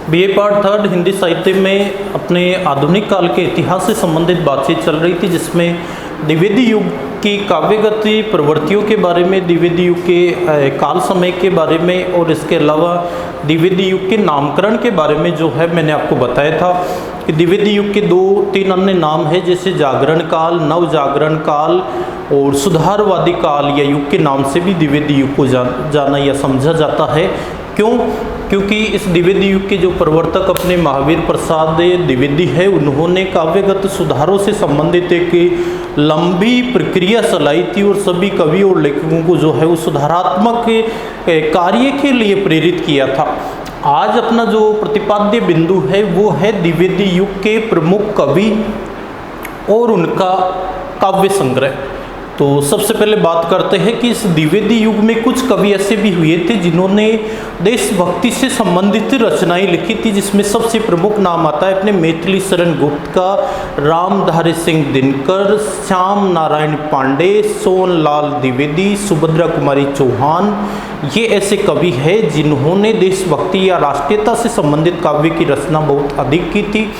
BA part third Hindi साहित्य में अपने आधुनिक काल के इतिहास से संबंधित बातचीत चल रही थी, जिसमें द्विवेदी युग की काव्यगति प्रवृत्तियों के बारे में, द्विवेदी युग के काल समय के बारे में और इसके अलावा द्विवेदी युग के नामकरण के बारे में जो है मैंने आपको बताया था कि द्विवेदी युग के 2-3 अन्य नाम है, जैसे जागरण काल, नव जागरण काल और सुधारवादी काल या युग के नाम से भी द्विवेदी युग को जाना या समझा जाता है। क्यों? क्योंकि इस द्विवेदी युग के जो प्रवर्तक अपने महावीर प्रसाद द्विवेदी है, उन्होंने काव्यगत सुधारों से संबंधित एक लंबी प्रक्रिया चलाई थी और सभी कवि और लेखकों को जो है वो सुधारात्मक कार्य के लिए प्रेरित किया था। आज अपना जो प्रतिपाद्य बिंदु है वो है द्विवेदी युग के प्रमुख कवि और उनका काव्य संग्रह। तो सबसे पहले बात करते हैं कि इस द्विवेदी युग में कुछ कवि ऐसे भी हुए थे जिन्होंने देशभक्ति से संबंधित रचनाएं लिखी थी, जिसमें सबसे प्रमुख नाम आता है अपने मैथिली शरण गुप्त का, रामधारी सिंह दिनकर, श्याम नारायण पांडे, सोनलाल द्विवेदी, सुभद्रा कुमारी चौहान। ये ऐसे कवि हैं जिन्होंने देशभक्ति या राष्ट्रीयता से संबंधित काव्य की रचना बहुत अधिक की थी।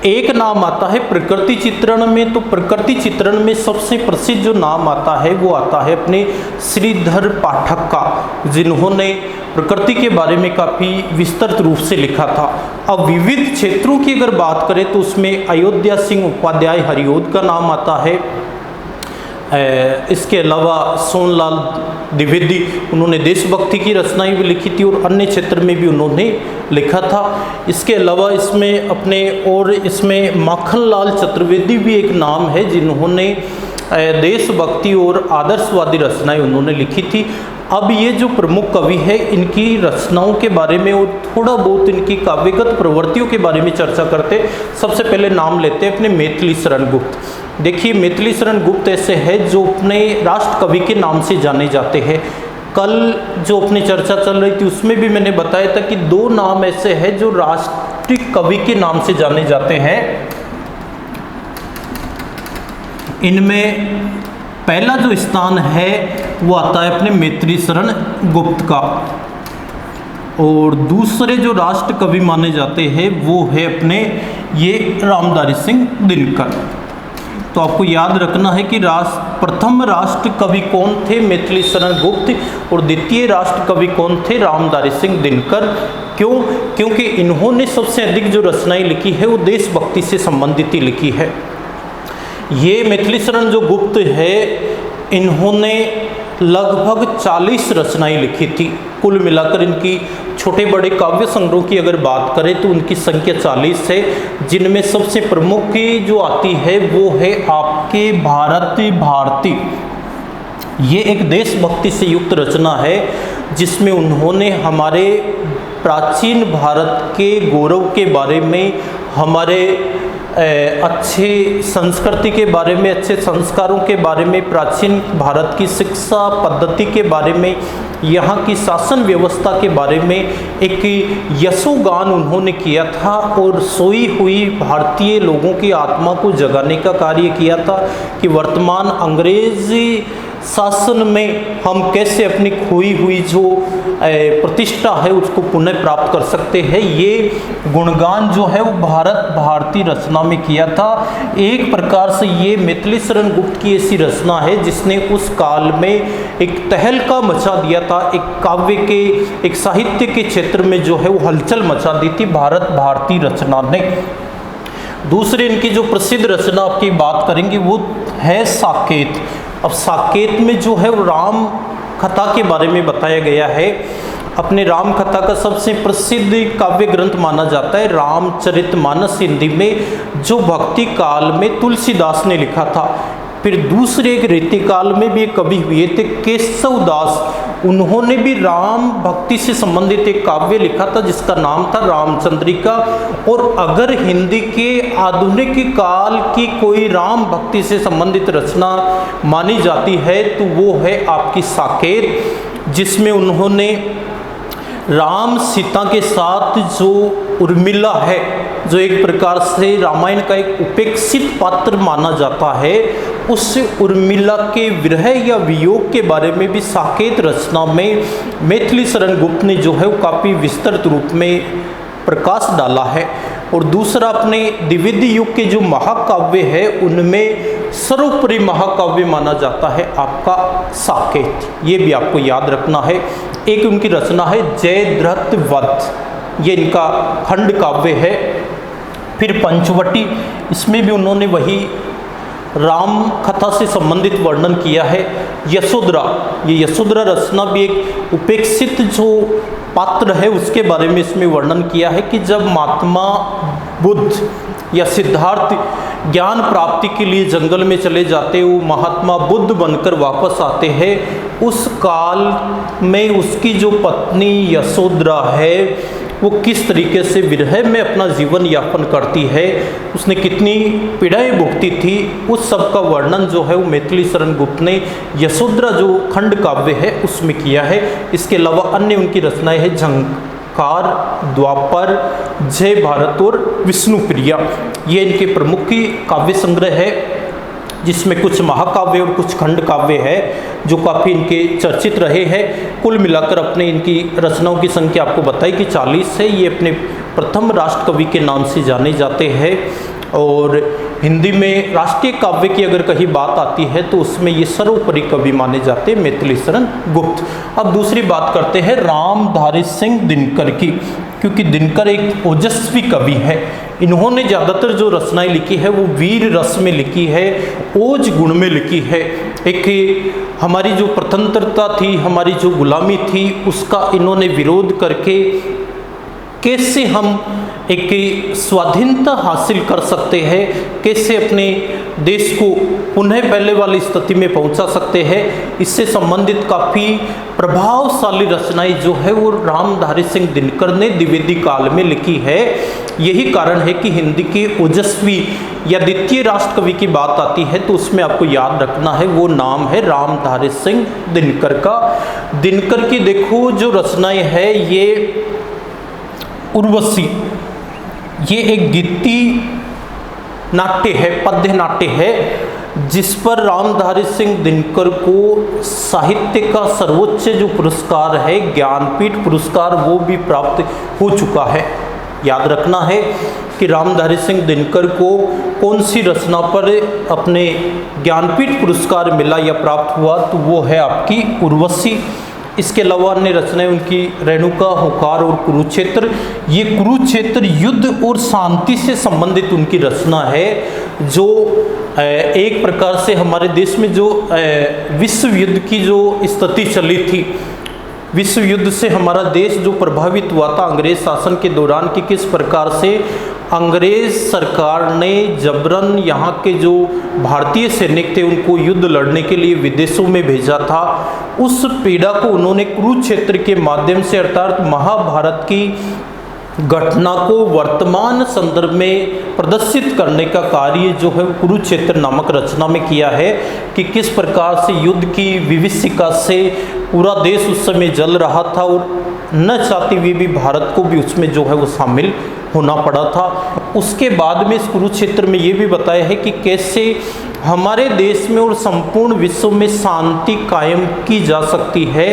एक नाम आता है प्रकृति चित्रण में, तो प्रकृति चित्रण में सबसे प्रसिद्ध जो नाम आता है वो आता है अपने श्रीधर पाठक का, जिन्होंने प्रकृति के बारे में काफ़ी विस्तृत रूप से लिखा था। अब विविध क्षेत्रों की अगर बात करें तो उसमें अयोध्या सिंह उपाध्याय हरिऔध का नाम आता है। इसके अलावा सोनलाल द्विवेदी, उन्होंने देशभक्ति की रचनाएं भी लिखी थी और अन्य क्षेत्र में भी उन्होंने लिखा था। इसके अलावा इसमें माखनलाल चतुर्वेदी भी एक नाम है, जिन्होंने देशभक्ति और आदर्शवादी रचनाएं उन्होंने लिखी थी। अब ये जो प्रमुख कवि है, इनकी रचनाओं के बारे में और थोड़ा बहुत इनकी काव्यगत प्रवृत्तियों के बारे में चर्चा करते। सबसे पहले नाम लेते हैं अपने मैथिली शरण गुप्त। देखिए, मैथिली शरण गुप्त ऐसे है जो अपने राष्ट्र कवि के नाम से जाने जाते हैं। कल जो अपनी चर्चा चल रही थी उसमें भी मैंने बताया था कि 2 नाम ऐसे हैं जो राष्ट्रीय कवि के नाम से जाने जाते हैं। इनमें पहला जो स्थान है वो आता है अपने मैथिली शरण गुप्त का, और दूसरे जो राष्ट्र कवि माने जाते हैं वो है अपने ये रामधारी सिंह दिनकर। तो आपको याद रखना है कि प्रथम राष्ट्र कवि कौन थे? मैथिली शरण गुप्त। और द्वितीय राष्ट्र कवि कौन थे? रामधारी सिंह दिनकर। क्यों? क्योंकि इन्होंने सबसे अधिक जो रचनाएं लिखी है वो देशभक्ति से संबंधित ही लिखी है। ये मैथिली शरण जो गुप्त है, इन्होंने लगभग 40 रचनाएं लिखी थी। कुल मिलाकर इनकी छोटे बड़े काव्य संग्रह की अगर बात करें तो उनकी संख्या 40 है, जिनमें सबसे प्रमुख जो आती है वो है आपके भारत भारती। ये एक देशभक्ति से युक्त रचना है, जिसमें उन्होंने हमारे प्राचीन भारत के गौरव के बारे में, हमारे अच्छे संस्कृति के बारे में, अच्छे संस्कारों के बारे में, प्राचीन भारत की शिक्षा पद्धति के बारे में, यहाँ की शासन व्यवस्था के बारे में एक यशोगान उन्होंने किया था और सोई हुई भारतीय लोगों की आत्मा को जगाने का कार्य किया था कि वर्तमान अंग्रेजी शासन में हम कैसे अपनी खोई हुई जो प्रतिष्ठा है उसको पुनः प्राप्त कर सकते हैं। ये गुणगान जो है वो भारत भारती रचना में किया था। एक प्रकार से ये मैथिली शरण गुप्त की ऐसी रचना है जिसने उस काल में एक तहलका मचा दिया था, एक काव्य के, एक साहित्य के क्षेत्र में जो है वो हलचल मचा दी थी भारत भारती रचना ने। दूसरे इनकी जो प्रसिद्ध रचना आपकी बात करेंगे वो है साकेत। अब साकेत में जो है वो राम कथा के बारे में बताया गया है। अपने राम कथा का सबसे प्रसिद्ध काव्य ग्रंथ माना जाता है रामचरितमानस, हिंदी में, जो भक्ति काल में तुलसीदास ने लिखा था। फिर दूसरे एक रीतिकाल में भी एक कवि हुए थे केशव दास, उन्होंने भी राम भक्ति से संबंधित एक काव्य लिखा था जिसका नाम था रामचंद्रिका। और अगर हिंदी के आधुनिक काल की कोई राम भक्ति से संबंधित रचना मानी जाती है तो वो है आपकी साकेत, जिसमें उन्होंने राम सीता के साथ जो उर्मिला है, जो एक प्रकार से रामायण का एक उपेक्षित पात्र माना जाता है, उस उर्मिला के विरह या वियोग के बारे में भी साकेत रचना में मैथिली शरण गुप्त ने जो है वो काफ़ी विस्तृत रूप में प्रकाश डाला है। और दूसरा अपने द्विवेदी युग के जो महाकाव्य है उनमें सर्वोपरि महाकाव्य माना जाता है आपका साकेत, ये भी आपको याद रखना है। एक उनकी रचना है जयद्रथ वध, ये इनका खंड काव्य है। फिर पंचवटी, इसमें भी उन्होंने वही राम कथा से संबंधित वर्णन किया है। यशोधरा, ये यशोधरा रचना भी एक उपेक्षित जो पात्र है उसके बारे में इसमें वर्णन किया है कि जब महात्मा बुद्ध या सिद्धार्थ ज्ञान प्राप्ति के लिए जंगल में चले जाते, वो महात्मा बुद्ध बनकर वापस आते हैं, उस काल में उसकी जो पत्नी यशोधरा है वो किस तरीके से विरह में अपना जीवन यापन करती है, उसने कितनी पीड़ाएं भुगती थी, उस सब का वर्णन जो है वो मैथिली शरण गुप्त ने यशोधरा जो खंड काव्य है उसमें किया है। इसके अलावा अन्य उनकी रचनाएं हैं झंकार, द्वापर, जय भारत और विष्णुप्रिया, ये इनके प्रमुख की काव्य संग्रह है, जिसमें कुछ महाकाव्य और कुछ खंड काव्य है जो काफ़ी इनके चर्चित रहे हैं। कुल मिलाकर अपने इनकी रचनाओं की संख्या आपको बताई कि 40 है। ये अपने प्रथम राष्ट्र कवि के नाम से जाने जाते हैं। और हिंदी में राष्ट्रीय काव्य की अगर कहीं बात आती है तो उसमें ये सर्वोपरि कवि माने जाते हैं मैथिली शरण गुप्त। अब दूसरी बात करते हैं रामधारी सिंह दिनकर की, क्योंकि दिनकर एक ओजस्वी कवि है। इन्होंने ज़्यादातर जो रचनाएं लिखी है वो वीर रस में लिखी है, ओज गुण में लिखी है। एक हमारी जो स्वतंत्रता थी, हमारी जो गुलामी थी, उसका इन्होंने विरोध करके कैसे हम एक स्वाधीनता हासिल कर सकते हैं, कैसे अपने देश को पुनः पहले वाली स्थिति में पहुंचा सकते हैं, इससे संबंधित काफ़ी प्रभावशाली रचनाएं जो है वो रामधारी सिंह दिनकर ने द्विवेदी काल में लिखी है। यही कारण है कि हिंदी के ओजस्वी या द्वितीय राष्ट्र कवि की बात आती है तो उसमें आपको याद रखना है वो नाम है रामधारी सिंह दिनकर का। दिनकर की देखो जो रचनाएं है, ये उर्वशी, ये एक गीति नाट्य है, पद्य नाट्य है, जिस पर रामधारी सिंह दिनकर को साहित्य का सर्वोच्च जो पुरस्कार है ज्ञानपीठ पुरस्कार वो भी प्राप्त हो चुका है। याद रखना है कि रामधारी सिंह दिनकर को कौन सी रचना पर अपने ज्ञानपीठ पुरस्कार मिला या प्राप्त हुआ, तो वो है आपकी उर्वशी। इसके अलावा अन्य रचनाएं उनकी रेणुका, हुंकार और कुरुक्षेत्र, ये कुरुक्षेत्र युद्ध और शांति से संबंधित उनकी रचना है, जो एक प्रकार से हमारे देश में जो विश्व युद्ध की जो स्थिति चली थी, विश्व युद्ध से हमारा देश जो प्रभावित हुआ था अंग्रेज शासन के दौरान, कि किस प्रकार से अंग्रेज सरकार ने जबरन यहाँ के जो भारतीय सैनिक थे उनको युद्ध लड़ने के लिए विदेशों में भेजा था। उस पीड़ा को उन्होंने कुरुक्षेत्र के माध्यम से अर्थात महाभारत की घटना को वर्तमान संदर्भ में प्रदर्शित करने का कार्य जो है कुरुक्षेत्र नामक रचना में किया है, कि किस प्रकार से युद्ध की विभीषिका से पूरा देश उस समय जल रहा था और न चाहते हुए भी भारत को भी उसमें जो है वो शामिल होना पड़ा था। उसके बाद में इस कुरुक्षेत्र में ये भी बताया है कि कैसे हमारे देश में और संपूर्ण विश्व में शांति कायम की जा सकती है।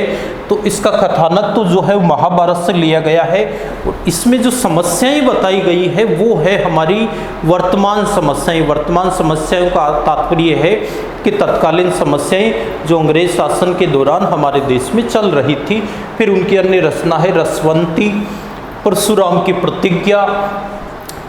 तो इसका कथानक तो जो है वो महाभारत से लिया गया है और इसमें जो समस्याएं बताई गई है वो है हमारी वर्तमान समस्याएं। वर्तमान समस्याओं का तात्पर्य है कि तत्कालीन समस्याएं जो अंग्रेज शासन के दौरान हमारे देश में चल रही थी। फिर उनकी अन्य रचना है रसवंती, परशुराम की प्रतिज्ञा,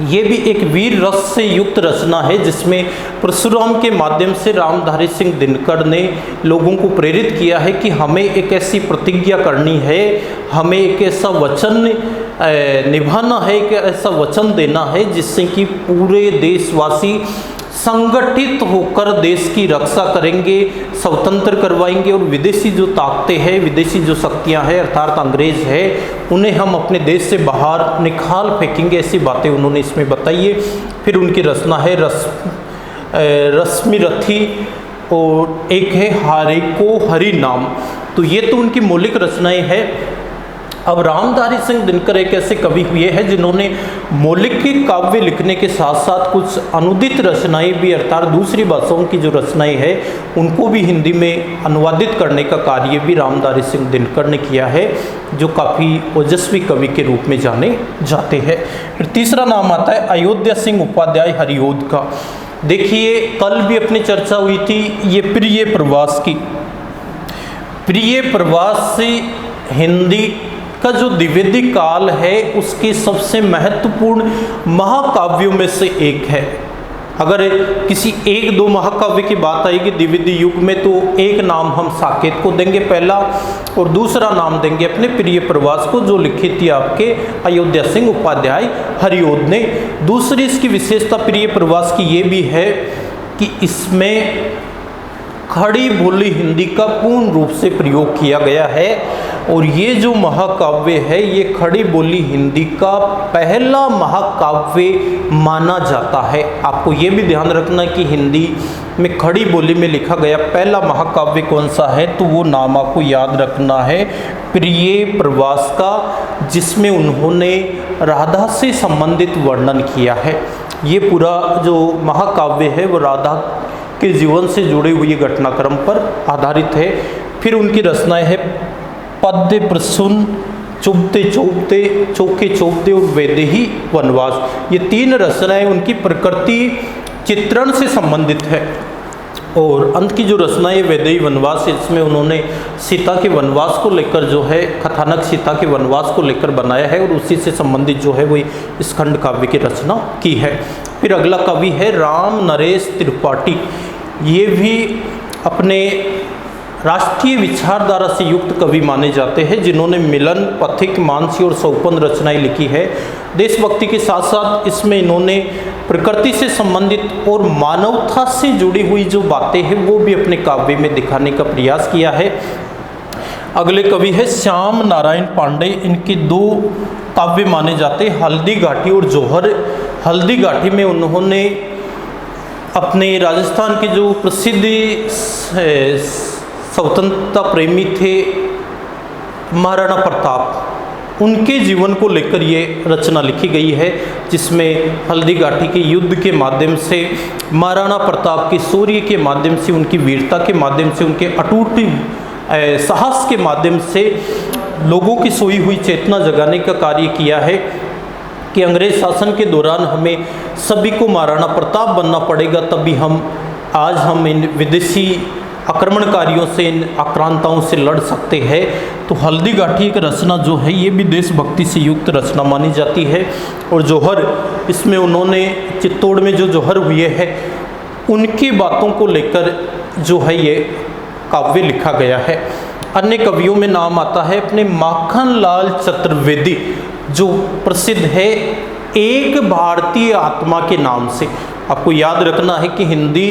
ये भी एक वीर रस से युक्त रचना है, जिसमें परशुराम के माध्यम से रामधारी सिंह दिनकर ने लोगों को प्रेरित किया है कि हमें एक ऐसी प्रतिज्ञा करनी है, हमें एक ऐसा वचन निभाना है, एक ऐसा वचन देना है जिससे कि पूरे देशवासी संगठित होकर देश की रक्षा करेंगे, स्वतंत्र करवाएंगे और विदेशी जो ताकतें हैं, विदेशी जो शक्तियां हैं अर्थात अंग्रेज है, उन्हें हम अपने देश से बाहर निकाल फेंकेंगे। ऐसी बातें उन्होंने इसमें बताई है। फिर उनकी रचना है रश्मिरथी और एक है हारे को हरि नाम। तो ये तो उनकी मौलिक रचनाएं हैं। अब रामधारी सिंह दिनकर एक ऐसे कवि हुए हैं जिन्होंने मौलिक काव्य लिखने के साथ साथ कुछ अनुदित रचनाएं भी, अर्थात दूसरी भाषाओं की जो रचनाएं हैं उनको भी हिंदी में अनुवादित करने का कार्य भी रामधारी सिंह दिनकर ने किया है, जो काफ़ी ओजस्वी कवि के रूप में जाने जाते हैं। फिर तीसरा नाम आता है अयोध्या सिंह उपाध्याय हरिऔध का। देखिए कल भी अपनी चर्चा हुई थी ये प्रिय प्रवास की। प्रिय प्रवास से हिंदी का जो द्विवेदी काल है उसके सबसे महत्वपूर्ण महाकाव्यों में से एक है। अगर किसी एक दो महाकाव्य की बात आएगी द्विवेदी युग में तो एक नाम हम साकेत को देंगे पहला, और दूसरा नाम देंगे अपने प्रिय प्रवास को, जो लिखी थी आपके अयोध्या सिंह उपाध्याय हरिऔध ने। दूसरी इसकी विशेषता प्रिय प्रवास की ये भी है कि इसमें खड़ी बोली हिंदी का पूर्ण रूप से प्रयोग किया गया है, और ये जो महाकाव्य है ये खड़ी बोली हिंदी का पहला महाकाव्य माना जाता है। आपको ये भी ध्यान रखना कि हिंदी में खड़ी बोली में लिखा गया पहला महाकाव्य कौन सा है, तो वो नाम आपको याद रखना है प्रिय प्रवास का, जिसमें उन्होंने राधा से संबंधित वर्णन किया है। ये पूरा जो महाकाव्य है वो राधा के जीवन से जुड़े हुए घटनाक्रम पर आधारित है। फिर उनकी रचनाएं है पद्य प्रसून, चुभते चौबते, चौके चौबते और वैदेही वनवास। ये तीन रचनाएं उनकी प्रकृति चित्रण से संबंधित है। और अंत की जो रचना है वैदेही वनवास, इसमें उन्होंने सीता के वनवास को लेकर जो है कथानक सीता के वनवास को लेकर बनाया है, और उसी से संबंधित जो है वो इस खंड काव्य की रचना की है। फिर अगला कवि है राम नरेश त्रिपाठी। ये भी अपने राष्ट्रीय विचारधारा से युक्त कवि माने जाते हैं, जिन्होंने मिलन, पथिक, मानसी और सौपन रचनाएं लिखी है। देशभक्ति के साथ साथ इसमें इन्होंने प्रकृति से संबंधित और मानवता से जुड़ी हुई जो बातें हैं वो भी अपने काव्य में दिखाने का प्रयास किया है। अगले कवि है श्याम नारायण पांडे। इनके दो काव्य माने जाते हैं, हल्दी घाटी और जौहर। हल्दी घाटी में उन्होंने अपने राजस्थान के जो प्रसिद्ध स्वतंत्रता प्रेमी थे महाराणा प्रताप, उनके जीवन को लेकर ये रचना लिखी गई है, जिसमें हल्दी घाटी के युद्ध के माध्यम से, महाराणा प्रताप के शौर्य के माध्यम से, उनकी वीरता के माध्यम से, उनके अटूट साहस के माध्यम से लोगों की सोई हुई चेतना जगाने का कार्य किया है कि अंग्रेज शासन के दौरान हमें सभी को महाराणा प्रताप बनना पड़ेगा, तभी आज हम इन विदेशी आक्रमणकारियों से, इन आक्रांताओं से लड़ सकते हैं। तो हल्दी घाटी एक रचना जो है ये भी देशभक्ति से युक्त रचना मानी जाती है। और जौहर, इसमें उन्होंने चित्तौड़ में जो जौहर हुए हैं उनकी बातों को लेकर जो है ये काव्य लिखा गया है। अन्य कवियों में नाम आता है अपने माखनलाल चतुर्वेदी, जो प्रसिद्ध है एक भारतीय आत्मा के नाम से। आपको याद रखना है कि हिंदी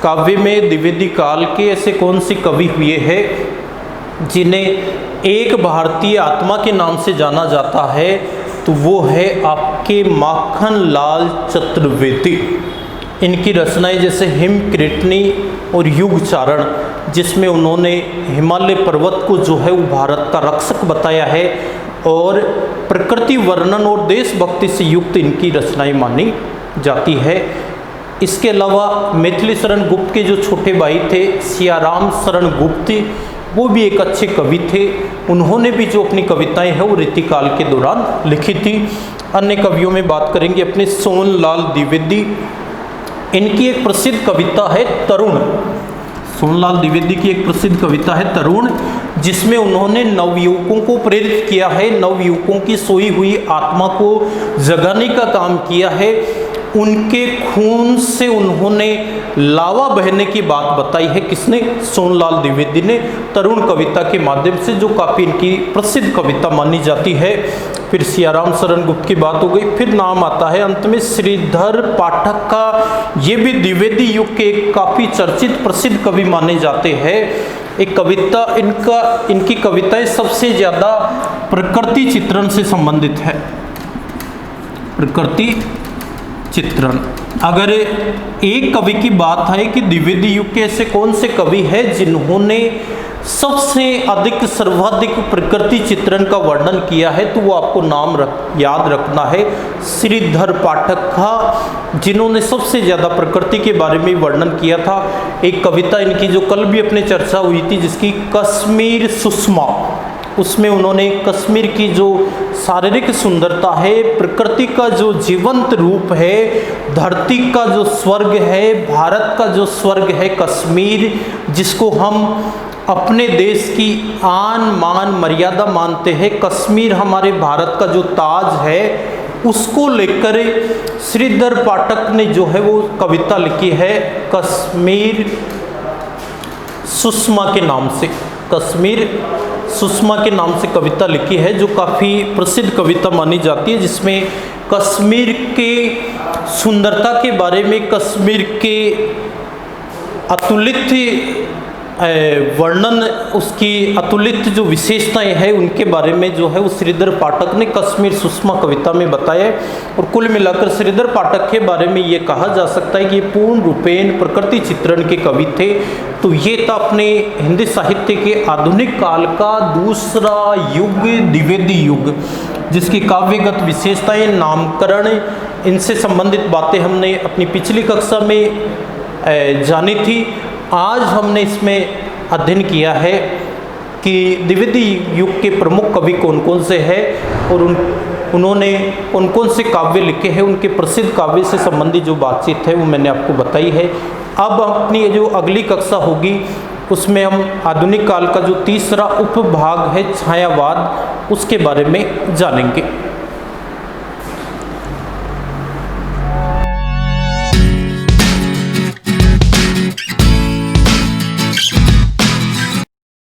काव्य में द्विवेदी काल के ऐसे कौन से कवि हुए हैं जिन्हें एक भारतीय आत्मा के नाम से जाना जाता है, तो वो है आपके माखनलाल चतुर्वेदी। इनकी रचनाएं जैसे हिम कृतनी और युगचारण, जिसमें उन्होंने हिमालय पर्वत को जो है वो भारत का रक्षक बताया है, और प्रकृति वर्णन और देशभक्ति से युक्त इनकी रचनाएं मानी जाती है। इसके अलावा मैथिली शरण गुप्त के जो छोटे भाई थे सियाराम शरण गुप्त, वो भी एक अच्छे कवि थे। उन्होंने भी जो अपनी कविताएं हैं वो रीतिकाल के दौरान लिखी थी। अन्य कवियों में बात करेंगे अपने सोनलाल द्विवेदी। इनकी एक प्रसिद्ध कविता है तरुण। सोनलाल द्विवेदी की एक प्रसिद्ध कविता है तरुण, जिसमें उन्होंने नवयुवकों को प्रेरित किया है, नवयुवकों की सोई हुई आत्मा को जगाने का काम किया है। उनके खून से उन्होंने लावा बहने की बात बताई है। किसने? सोनलाल द्विवेदी ने, तरुण कविता के माध्यम से, जो काफ़ी इनकी प्रसिद्ध कविता मानी जाती है। फिर सियाराम शरण गुप्त की बात हो गई। फिर नाम आता है अंत में श्रीधर पाठक का। ये भी द्विवेदी युग के काफ़ी चर्चित प्रसिद्ध कवि माने जाते हैं। एक कविता इनकी कविताएं सबसे ज़्यादा प्रकृति चित्रण से संबंधित है। प्रकृति चित्रण। अगर एक कवि की बात है कि द्विवेदी युग के ऐसे कौन से कवि हैं जिन्होंने सबसे अधिक सर्वाधिक प्रकृति चित्रण का वर्णन किया है, तो वो आपको नाम याद रखना है श्रीधर पाठक का, जिन्होंने सबसे ज़्यादा प्रकृति के बारे में वर्णन किया था। एक कविता इनकी जो कल भी अपने चर्चा हुई थी, जिसकी कश्मीर सुषमा, उसमें उन्होंने कश्मीर की जो शारीरिक सुंदरता है, प्रकृति का जो जीवंत रूप है, धरती का जो स्वर्ग है, भारत का जो स्वर्ग है कश्मीर, जिसको हम अपने देश की आन मान मर्यादा मानते हैं, कश्मीर हमारे भारत का जो ताज है, उसको लेकर श्रीधर पाठक ने जो है वो कविता लिखी है कश्मीर सुषमा के नाम से। कश्मीर सुषमा के नाम से कविता लिखी है, जो काफ़ी प्रसिद्ध कविता मानी जाती है, जिसमें कश्मीर के सुंदरता के बारे में, कश्मीर के अतुलित वर्णन, उसकी अतुलित जो विशेषताएं हैं उनके बारे में जो है वो श्रीधर पाठक ने कश्मीर सुषमा कविता में बताया। और कुल मिलाकर श्रीधर पाठक के बारे में ये कहा जा सकता है कि ये पूर्ण रूपेण प्रकृति चित्रण के कवि थे। तो ये था अपने हिंदी साहित्य के आधुनिक काल का दूसरा युग, द्विवेदी युग, जिसकी काव्यगत विशेषताएं, नामकरण, इनसे संबंधित बातें हमने अपनी पिछली कक्षा में जानी थी। आज हमने इसमें अध्ययन किया है कि द्विवेदी युग के प्रमुख कवि कौन कौन से हैं और उन्होंने कौन कौन से काव्य लिखे हैं, उनके प्रसिद्ध काव्य से संबंधित जो बातचीत है वो मैंने आपको बताई है। अब अपनी जो अगली कक्षा होगी उसमें हम आधुनिक काल का जो तीसरा उपभाग है छायावाद, उसके बारे में जानेंगे।